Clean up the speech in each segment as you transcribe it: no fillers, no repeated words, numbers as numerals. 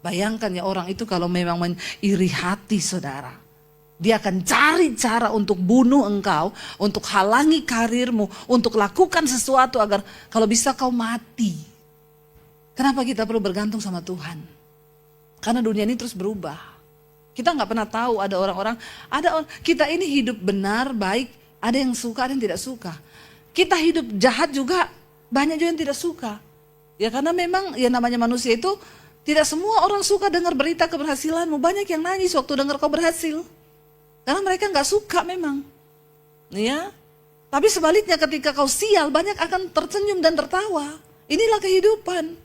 Bayangkan ya, orang itu kalau memang iri hati saudara, dia akan cari cara untuk bunuh engkau, untuk halangi karirmu, untuk lakukan sesuatu agar kalau bisa kau mati. Kenapa kita perlu bergantung sama Tuhan? Karena dunia ini terus berubah. Kita nggak pernah tahu, ada orang-orang, kita ini hidup benar, baik, ada yang suka, ada yang tidak suka. Kita hidup jahat juga, banyak juga yang tidak suka. Ya karena memang ya namanya manusia itu, tidak semua orang suka dengar berita keberhasilanmu. Banyak yang nangis waktu dengar kau berhasil. Karena mereka nggak suka memang. Ya. Tapi sebaliknya ketika kau sial, banyak akan tersenyum dan tertawa. Inilah kehidupan.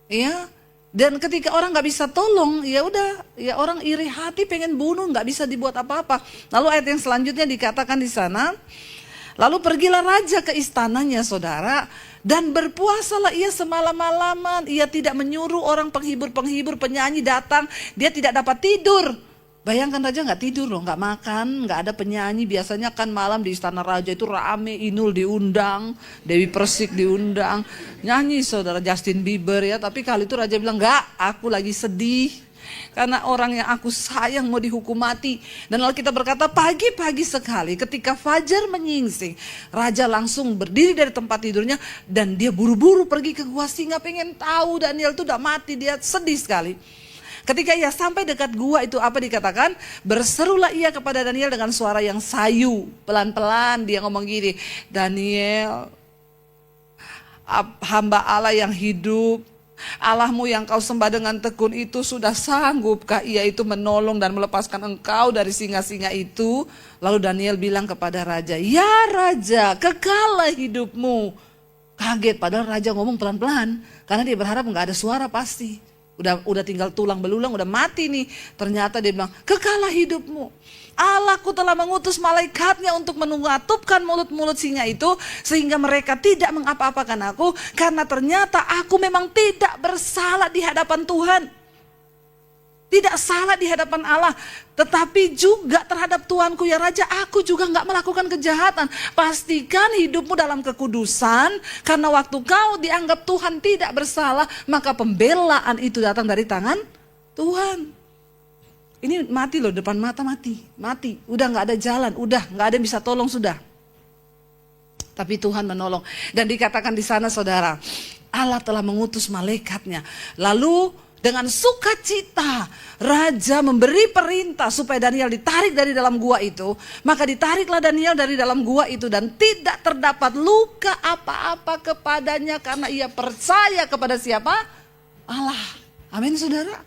Ya. Dan ketika orang nggak bisa tolong, ya udah, ya orang iri hati pengen bunuh, nggak bisa dibuat apa-apa. Lalu ayat yang selanjutnya dikatakan di sana, lalu pergilah raja ke istananya saudara, dan berpuasalah ia semalam-malaman. Ia tidak menyuruh orang penghibur-penghibur, penyanyi datang, dia tidak dapat tidur. Bayangkan raja nggak tidur loh, nggak makan, nggak ada penyanyi. Biasanya kan malam di istana raja itu rame, Inul diundang, Dewi Persik diundang, nyanyi saudara, Justin Bieber ya. Tapi kali itu raja bilang, nggak, aku lagi sedih. Karena orang yang aku sayang mau dihukum mati. Dan lalu kita berkata pagi-pagi sekali ketika fajar menyingsing, raja langsung berdiri dari tempat tidurnya dan dia buru-buru pergi ke gua singa, pengen tahu Daniel itu udah mati. Dia sedih sekali. Ketika ia sampai dekat gua itu apa dikatakan? Berserulah ia kepada Daniel dengan suara yang sayu. Pelan-pelan dia ngomong gini, Daniel, hamba Allah yang hidup, Allahmu yang kau sembah dengan tekun itu sudah sanggupkah ia itu menolong dan melepaskan engkau dari singa-singa itu? Lalu Daniel bilang kepada raja, ya raja, kekallah hidupmu. Kaget, padahal raja ngomong pelan-pelan karena dia berharap nggak ada suara pasti. Udah tinggal tulang belulang, udah mati nih. Ternyata dia bilang, kekallah hidupmu. Allahku telah mengutus malaikatnya untuk mengatupkan mulut-mulut singa itu sehingga mereka tidak mengapa-apakan aku, karena ternyata aku memang tidak bersalah di hadapan Tuhan. Tidak salah di hadapan Allah, tetapi juga terhadap Tuanku ya Raja, aku juga nggak melakukan kejahatan. Pastikan hidupmu dalam kekudusan, karena waktu kau dianggap Tuhan tidak bersalah, maka pembelaan itu datang dari tangan Tuhan. Ini mati loh, depan mata mati, udah nggak ada jalan, udah nggak ada yang bisa tolong sudah. Tapi Tuhan menolong. Dan dikatakan di sana saudara, Allah telah mengutus malaikatnya. Lalu dengan sukacita raja memberi perintah supaya Daniel ditarik dari dalam gua itu. Maka ditariklah Daniel dari dalam gua itu dan tidak terdapat luka apa-apa kepadanya karena ia percaya kepada siapa? Allah. Amin saudara.